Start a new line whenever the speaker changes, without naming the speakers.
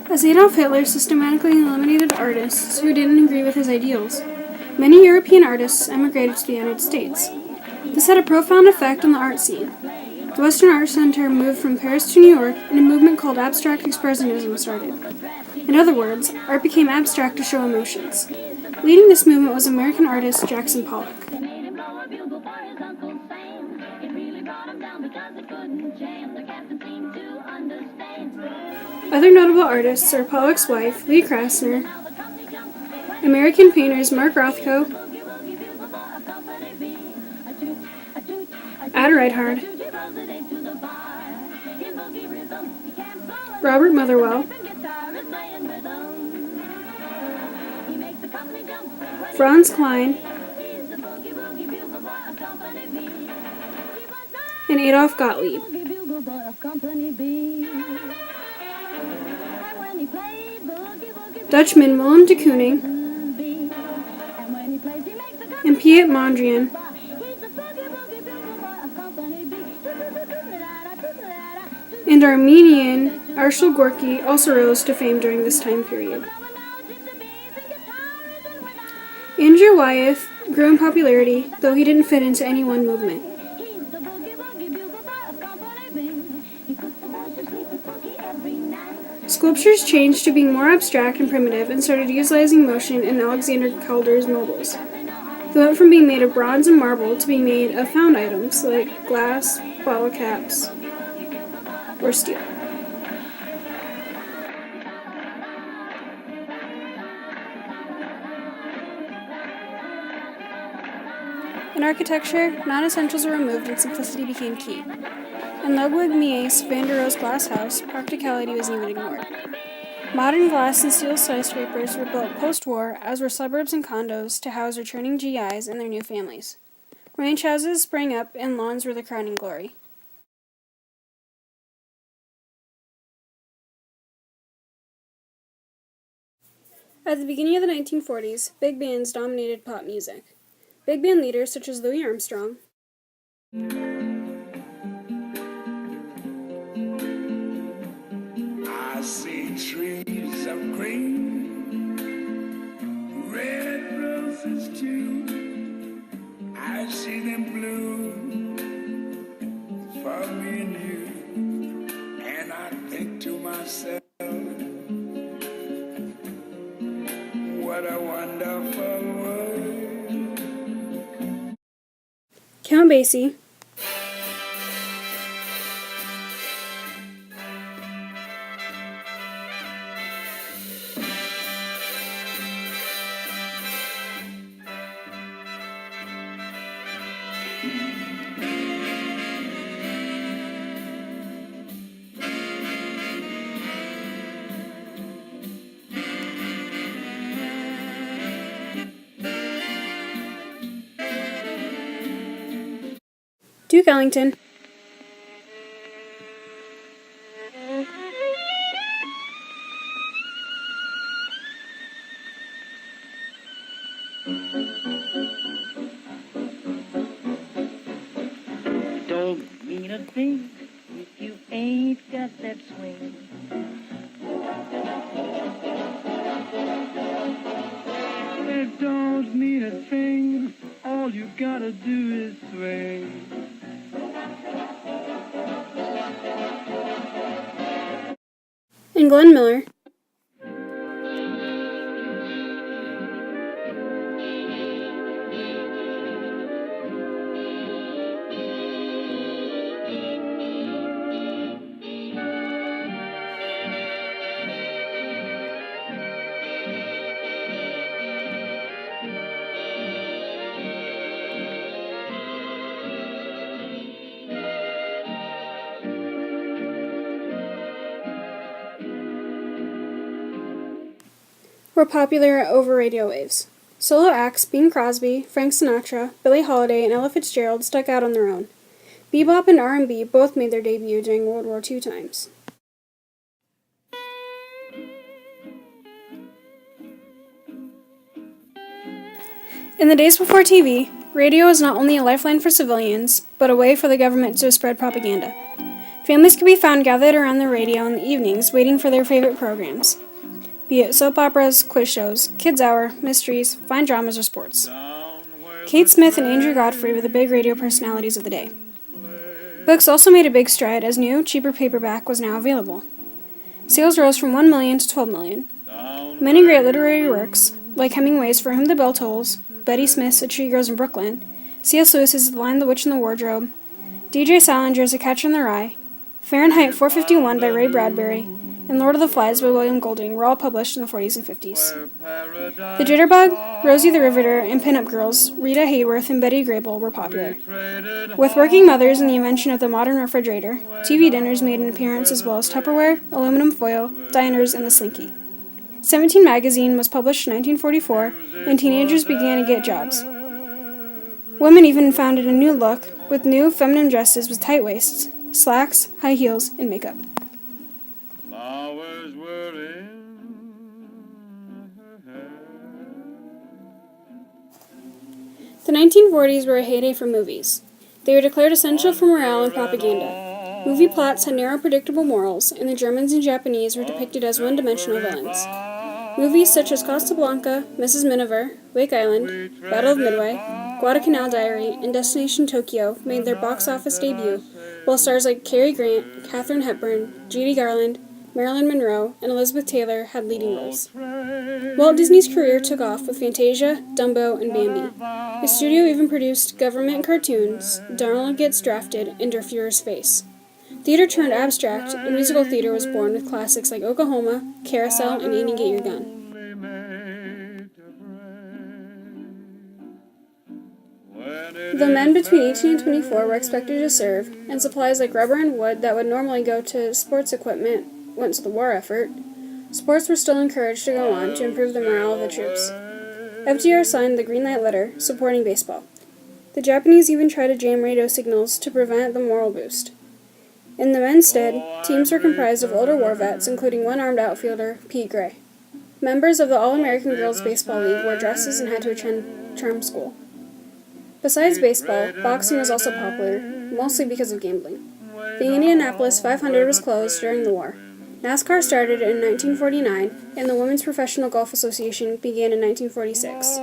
as Adolf Hitler systematically eliminated artists who didn't agree with his ideals. Many European artists emigrated to the United States. This had a profound effect on the art scene. The Western Art Center moved from Paris to New York, and a movement called Abstract Expressionism started. In other words, art became abstract to show emotions. Leading this movement was American artist Jackson Pollock. Other notable artists are Pollock's wife, Lee Krasner, American painters Mark Rothko, Ada Reinhardt, Robert Motherwell, Franz Klein, and Adolf Gottlieb. Dutchman Willem de Kooning and Piet Mondrian and Armenian Arshil Gorky also rose to fame during this time period. Andrew Wyeth grew in popularity, though he didn't fit into any one movement. Sculptures changed to being more abstract and primitive and started utilizing motion in Alexander Calder's models. They went from being made of bronze and marble to being made of found items like glass, bottle caps, or steel. In architecture, non-essentials were removed and simplicity became key. In WWII's Van der Rohe's glass house, practicality was even ignored. Modern glass and steel skyscrapers were built post-war, as were suburbs and condos to house returning GIs and their new families. Ranch houses sprang up, and lawns were the crowning glory. At the beginning of the 1940s, big bands dominated pop music. Big band leaders such as Louis Armstrong,
I see trees of green, red roses too. I see them bloom for me and you, and I think to myself, what a wonderful world.
Count Basie, Duke Ellington,
Don't mean a thing if you ain't got that swing. It don't mean a thing, all you gotta do is swing.
and Glenn Miller. Were popular over radio waves. Solo acts Bing Crosby, Frank Sinatra, Billie Holiday, and Ella Fitzgerald stuck out on their own. Bebop and R&B both made their debut during World War II times. In the days before TV, radio was not only a lifeline for civilians, but a way for the government to spread propaganda. Families could be found gathered around the radio in the evenings waiting for their favorite programs, be it soap operas, quiz shows, kids' hour, mysteries, fine dramas, or sports. Kate Smith and Andrew Godfrey were the big radio personalities of the day. Books also made a big stride as new, cheaper paperback was now available. Sales rose from 1 million to 12 million. Many great literary works, like Hemingway's For Whom the Bell Tolls, Betty Smith's A Tree Grows in Brooklyn, C.S. Lewis's The Lion, the Witch, and the Wardrobe, D.J. Salinger's A Catcher in the Rye, Fahrenheit 451 by Ray Bradbury, and Lord of the Flies by William Golding were all published in the 40s and 50s. The Jitterbug, Rosie the Riveter, and Pinup Girls, Rita Hayworth and Betty Grable were popular. With working mothers and the invention of the modern refrigerator, TV dinners made an appearance as well as Tupperware, aluminum foil, diners, and the Slinky. 17 magazine was published in 1944, and teenagers began to get jobs. Women even founded a new look with new feminine dresses with tight waists, slacks, high heels, and makeup.
Flowers were in her hair.
The 1940s were a heyday for movies. They were declared essential for morale and propaganda. Movie plots had narrow, predictable morals, and the Germans and Japanese were depicted as one-dimensional villains. Movies such as Casablanca, Mrs. Miniver, Wake Island, Battle of Midway, Guadalcanal Diary, and Destination Tokyo made their box office debut, while stars like Cary Grant, Katharine Hepburn, Judy Garland, Marilyn Monroe, and Elizabeth Taylor had leading roles. Walt Disney's career took off with Fantasia, Dumbo, and Bambi. His studio even produced government cartoons, Donald Gets Drafted, and Der Fuhrer's Face. Theater turned abstract, and musical theater was born with classics like Oklahoma, Carousel, and Annie Get Your Gun. The men between 18 and 24 were expected to serve, and supplies like rubber and wood that would normally go to sports equipment went to the war effort. Sports were still encouraged to go on to improve the morale of the troops. FDR signed the Green Light Letter, supporting baseball. The Japanese even tried to jam radio signals to prevent the moral boost. In the men's stead, teams were comprised of older war vets, including one armed outfielder, Pete Gray. Members of the All-American Girls Baseball League wore dresses and had to attend charm school. Besides baseball, boxing was also popular, mostly because of gambling. The Indianapolis 500 was closed during the war. NASCAR started in 1949, and the Women's Professional Golf Association began in 1946.